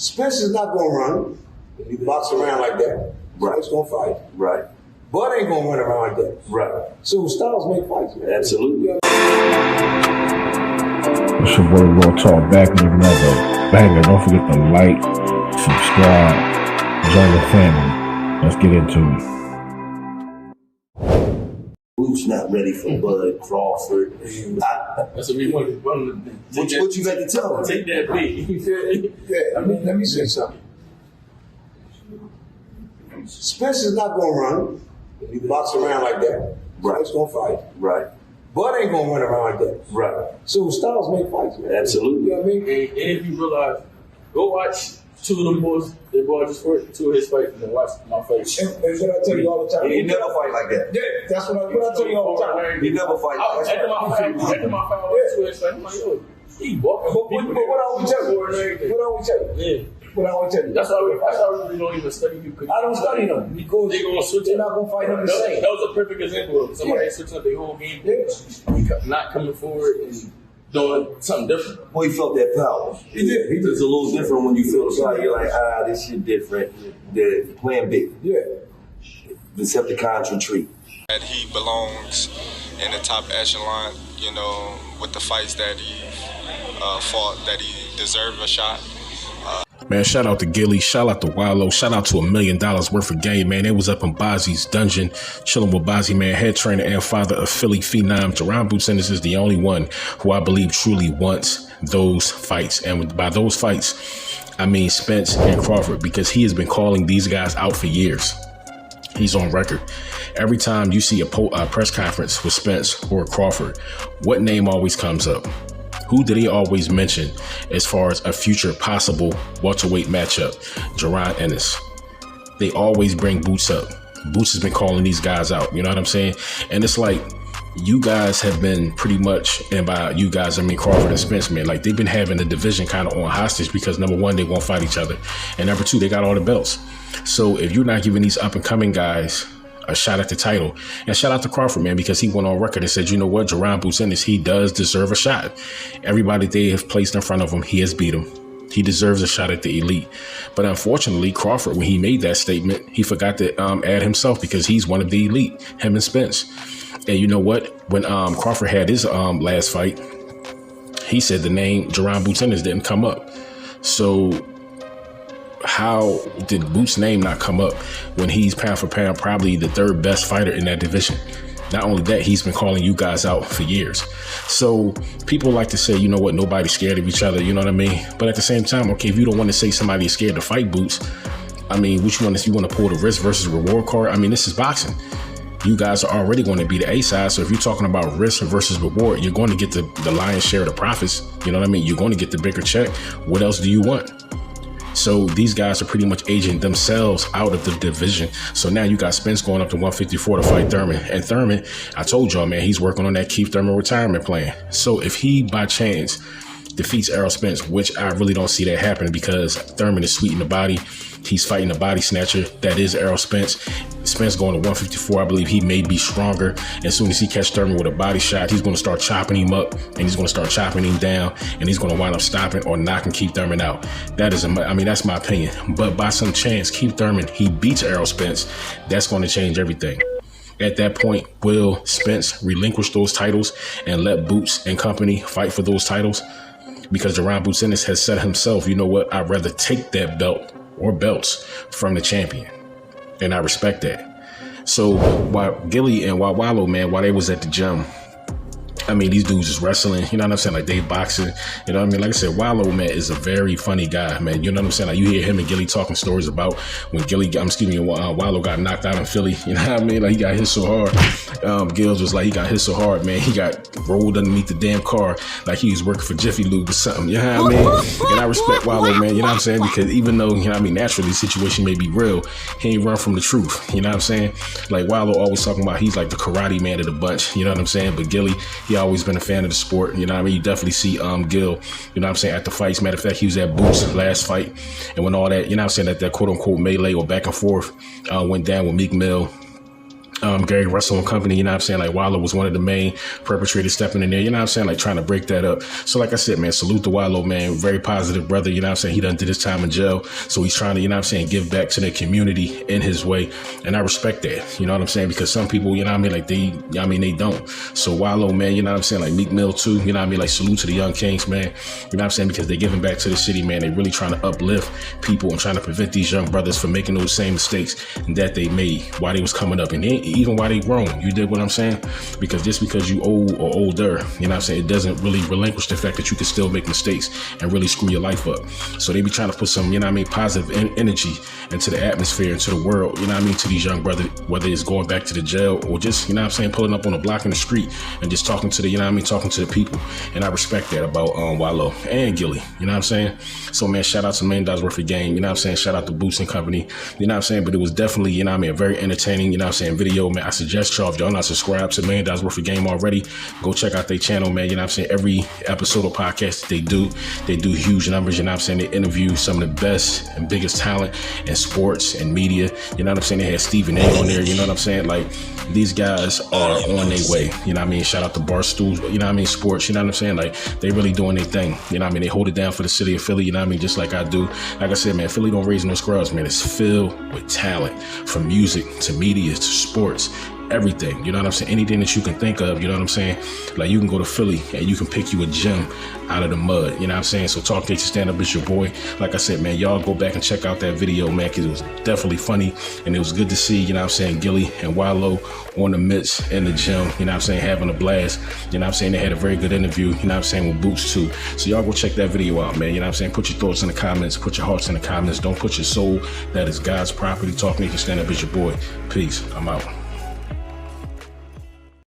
Spence is not going to run. He box around like that. Right. He's going to fight. Right. Bud ain't going to run around like that. Right. So styles make fights, man. Absolutely. It's your boy Raw Talk back with another banger. Don't forget to like, subscribe, join the family. Let's get into it. Who's not ready for Bud Crawford? That's what we want to do. What you got to tell him? Take that beat. Yeah, let me say something. Spence is not going to run. He box around like that. Right. He's going to fight. Right. Bud ain't going to run around like that. Right. So styles make fights, man. Absolutely. You know what I mean? And if you realize, go watch two of them boys. They boys just fought two of his fights and then watch my fights. And what I tell you all the time. He never fight like that. Yeah, that's what I tell you all the time. He never fight like that. After my fight, two of his fights, I'm like, yo, he walking. But what I always tell you? What I always tell you? Yeah. What I always tell you? That's why we don't even study you. I don't study them because they're gonna switch. They're not gonna fight them the same. That was a perfect example of somebody switching up their whole game, not coming forward and doing something different. Well, he felt that power. He did. It's a little different when you feel the power. You're like, this shit different. The plan B. Yeah. Decepticons retreat. That he belongs in the top echelon, you know, with the fights that he fought, that he deserved a shot. Man, shout out to Gillie, shout out to Wallo, shout out to $1 million worth of game, man. They was up in BOZY's dungeon, chilling with BOZY, man, head trainer and father of Philly phenom. Jaron Boots Ennis is the only one who I believe truly wants those fights. And by those fights, I mean Spence and Crawford, because he has been calling these guys out for years. He's on record. Every time you see a press conference with Spence or Crawford, what name always comes up? Who did he always mention as far as a future possible welterweight matchup? Jaron Ennis. They always bring Boots up. Boots has been calling these guys out. You know what I'm saying? And it's like, you guys have been pretty much, and by you guys, I mean Crawford and Spence, man, like they've been having the division kind of on hostage because number one, they won't fight each other. And number two, they got all the belts. So if you're not giving these up and coming guys a shot at the title, and shout out to Crawford, man, because he went on record and said, you know what, Jaron Boots Ennis, he does deserve a shot. Everybody they have placed in front of him, he has beat him. He deserves a shot at the elite. But unfortunately, Crawford, when he made that statement, he forgot to add himself because he's one of the elite, him and Spence. And you know what, when Crawford had his last fight, he said the name Jaron Boots Ennis didn't come up. So how did Boots' name not come up when he's pound for pound probably the third best fighter in that division? Not only that, he's been calling you guys out for years. So people like to say, you know what, nobody's scared of each other, you know what I mean? But at the same time, okay, if you don't want to say somebody is scared to fight Boots, I mean, which one is you want to pull the risk versus reward card? I mean, this is boxing. You guys are already going to be the A side. So if you're talking about risk versus reward, you're going to get the lion's share of the profits. You know what I mean? You're going to get the bigger check. What else do you want? So these guys are pretty much aging themselves out of the division. So now you got Spence going up to 154 to fight Thurman. And Thurman, I told y'all, man, he's working on that Keith Thurman retirement plan. So if he, by chance, defeats Errol Spence, which I really don't see that happening because Thurman is sweet in the body. He's fighting a body snatcher. That is Errol Spence. Spence going to 154. I believe he may be stronger. As soon as he catch Thurman with a body shot, he's going to start chopping him up and he's going to start chopping him down and he's going to wind up stopping or knocking Keith Thurman out. That is, I mean, that's my opinion. But by some chance, Keith Thurman, he beats Errol Spence. That's going to change everything. At that point, will Spence relinquish those titles and let Boots and company fight for those titles? Because Jaron Boots Ennis has said himself, you know what, I'd rather take that belt or belts from the champion. And I respect that. So while Gillie and Wallo, man, while they was at the gym, I mean, these dudes is wrestling, you know what I'm saying? Like they boxing, you know what I mean? Like I said, Wallo, man, is a very funny guy, man. You know what I'm saying? Like you hear him and Gillie talking stories about when Wallo got knocked out in Philly. You know what I mean? Like he got hit so hard. Gills was like, he got hit so hard, man. He got rolled underneath the damn car like he was working for Jiffy Lube or something. You know what I mean? And I respect Wallo, man. You know what I'm saying? Because even though, you know what I mean, naturally the situation may be real, he ain't run from the truth. You know what I'm saying? Like Wallo always talking about he's like the karate man of the bunch. You know what I'm saying? But Gillie, he always been a fan of the sport. You know what I mean? You definitely see Gil, you know what I'm saying, at the fights. Matter of fact, he was at Boots last fight. And when all that, you know what I'm saying, that quote unquote melee or back and forth went down with Meek Mill, Gary Russell and company, you know what I'm saying? Like Wallo was one of the main perpetrators stepping in there, you know what I'm saying? Like trying to break that up. So like I said, man, salute to Wallo, man. Very positive brother, you know what I'm saying? He done did his time in jail. So he's trying to, you know what I'm saying, give back to the community in his way. And I respect that, you know what I'm saying? Because some people, you know what I mean? Like they don't. So Wallo, man, you know what I'm saying? Like Meek Mill too, you know what I mean? Like salute to the Young Kings, man. You know what I'm saying? Because they're giving back to the city, man. They really trying to uplift people and trying to prevent these young brothers from making those same mistakes that they made while they was coming up and even while they grown. You dig what I'm saying? Because just because you old or older, you know what I'm saying, it doesn't really relinquish the fact that you can still make mistakes and really screw your life up. So they be trying to put some, you know what I mean, positive energy into the atmosphere, into the world, you know what I mean, to these young brothers, whether it's going back to the jail or just, you know what I'm saying, pulling up on a block in the street and just talking to the, you know what I mean, talking to the people. And I respect that about Wallo and Gillie, you know what I'm saying? So man, shout out to $1 million worth of game, you know what I'm saying? Shout out to Boots and company, you know what I'm saying? But it was definitely, you know what I mean, a very entertaining, you know what I'm saying, video, man. I suggest y'all, if y'all not subscribed to $1 million worth of game already, go check out their channel, man. You know what I'm saying? Every episode of podcast that they do huge numbers, you know what I'm saying? They interview some of the best and biggest talent in sports and media, you know what I'm saying? They had Stephen A on there, you know what I'm saying? Like, these guys are on their way, you know what I mean? Shout out to Barstool, you know what I mean? Sports, you know what I'm saying? Like, they really doing their thing, you know what I mean? They hold it down for the city of Philly, you know what I mean? Just like I do. Like I said, man, Philly don't raise no scrubs, man. It's filled with talent, from music to media to sports, everything, you know what I'm saying? Anything that you can think of, you know what I'm saying? Like, you can go to Philly and you can pick you a gem out of the mud, you know what I'm saying? So Talk Gangsta Stand Up is your boy. Like I said, man, y'all go back and check out that video, man, because it was definitely funny and it was good to see, you know what I'm saying, Gillie and Wallo on the mitts in the gym, you know what I'm saying, having a blast, you know what I'm saying? They had a very good interview, you know what I'm saying, with Boots too. So y'all go check that video out, man, you know what I'm saying? Put your thoughts in the comments, put your hearts in the comments. Don't put your soul, that is God's property. Talk Gangsta Stand Up is your boy. Peace. I'm out.